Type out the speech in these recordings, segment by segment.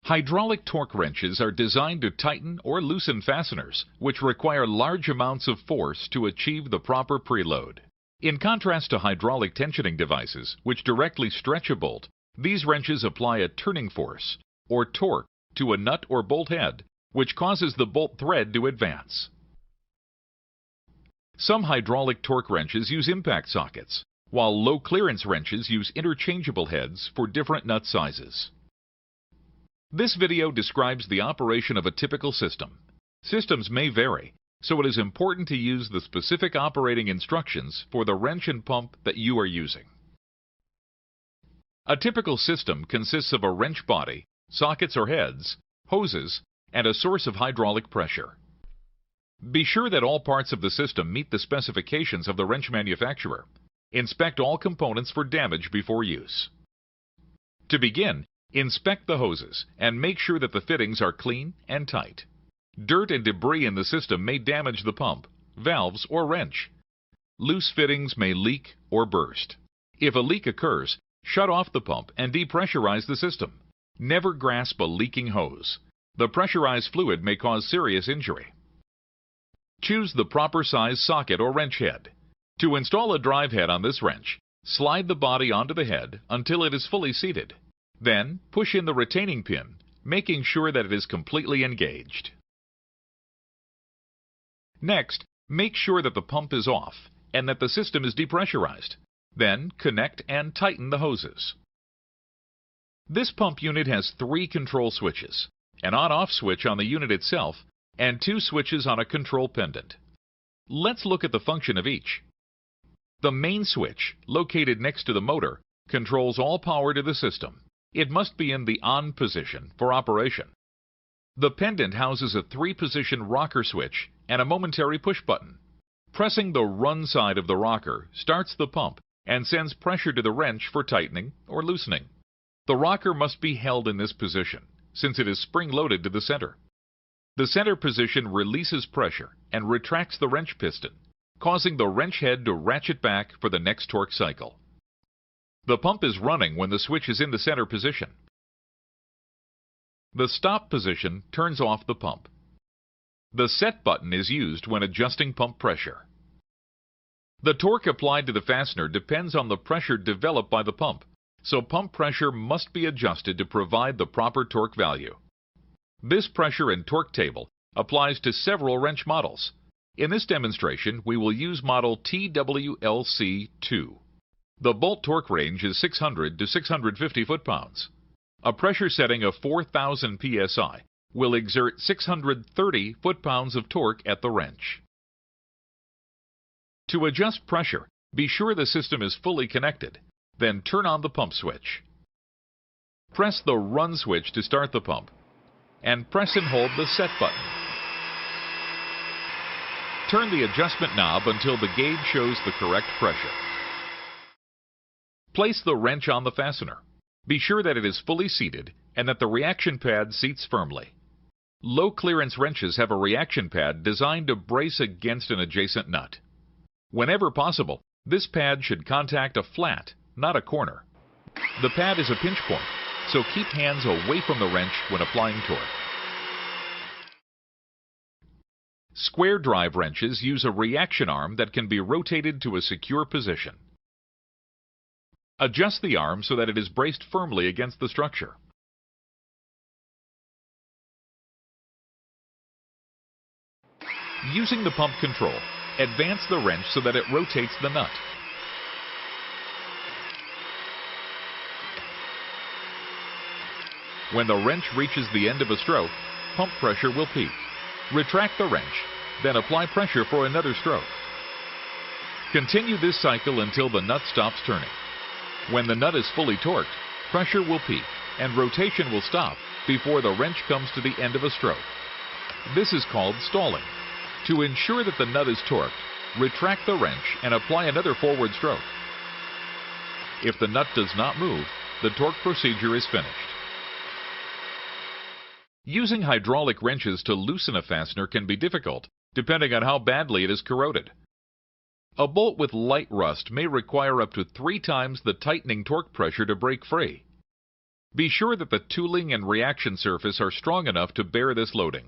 Hydraulic torque wrenches are designed to tighten or loosen fasteners, which require large amounts of force to achieve the proper preload. In contrast to hydraulic tensioning devices, which directly stretch a bolt, these wrenches apply a turning force, or torque, to a nut or bolt head, which causes the bolt thread to advance. Some hydraulic torque wrenches use impact sockets, while low-clearance wrenches use interchangeable heads for different nut sizes. This video describes the operation of a typical system. Systems may vary, so it is important to use the specific operating instructions for the wrench and pump that you are using. A typical system consists of a wrench body, sockets or heads, hoses, and a source of hydraulic pressure. Be sure that all parts of the system meet the specifications of the wrench manufacturer. Inspect all components for damage before use. To begin, inspect the hoses and make sure that the fittings are clean and tight. Dirt and debris in the system may damage the pump, valves, or wrench. Loose fittings may leak or burst. If a leak occurs, shut off the pump and depressurize the system. Never grasp a leaking hose. The pressurized fluid may cause serious injury. Choose the proper size socket or wrench head. To install a drive head on this wrench, slide the body onto the head until it is fully seated. Then, push in the retaining pin, making sure that it is completely engaged. Next, make sure that the pump is off and that the system is depressurized. Then, connect and tighten the hoses. This pump unit has 3 control switches, an on-off switch on the unit itself, and 2 switches on a control pendant. Let's look at the function of each. The main switch, located next to the motor, controls all power to the system. It must be in the on position for operation. The pendant houses a 3-position rocker switch and a momentary push button. Pressing the run side of the rocker starts the pump and sends pressure to the wrench for tightening or loosening. The rocker must be held in this position, since it is spring-loaded to the center. The center position releases pressure and retracts the wrench piston, causing the wrench head to ratchet back for the next torque cycle. The pump is running when the switch is in the center position. The stop position turns off the pump. The set button is used when adjusting pump pressure. The torque applied to the fastener depends on the pressure developed by the pump, so pump pressure must be adjusted to provide the proper torque value. This pressure and torque table applies to several wrench models. In this demonstration, we will use model TWLC2. The bolt torque range is 600 to 650 foot-pounds. A pressure setting of 4,000 psi will exert 630 foot-pounds of torque at the wrench. To adjust pressure, be sure the system is fully connected. Then turn on the pump switch. Press the run switch to start the pump, and press and hold the set button. Turn the adjustment knob until the gauge shows the correct pressure. Place the wrench on the fastener. Be sure that it is fully seated and that the reaction pad seats firmly. Low clearance wrenches have a reaction pad designed to brace against an adjacent nut. Whenever possible, this pad should contact a flat, not a corner. The pad is a pinch point, so keep hands away from the wrench when applying torque. Square drive wrenches use a reaction arm that can be rotated to a secure position. Adjust the arm so that it is braced firmly against the structure. Using the pump control, advance the wrench so that it rotates the nut. When the wrench reaches the end of a stroke, pump pressure will peak. Retract the wrench, then apply pressure for another stroke. Continue this cycle until the nut stops turning. When the nut is fully torqued, pressure will peak and rotation will stop before the wrench comes to the end of a stroke. This is called stalling. To ensure that the nut is torqued, retract the wrench and apply another forward stroke. If the nut does not move, the torque procedure is finished. Using hydraulic wrenches to loosen a fastener can be difficult, depending on how badly it is corroded. A bolt with light rust may require up to 3 times the tightening torque pressure to break free. Be sure that the tooling and reaction surface are strong enough to bear this loading.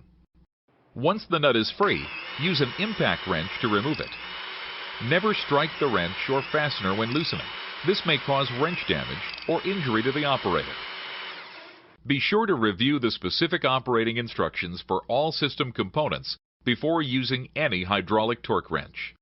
Once the nut is free, use an impact wrench to remove it. Never strike the wrench or fastener when loosening. This may cause wrench damage or injury to the operator. Be sure to review the specific operating instructions for all system components before using any hydraulic torque wrench.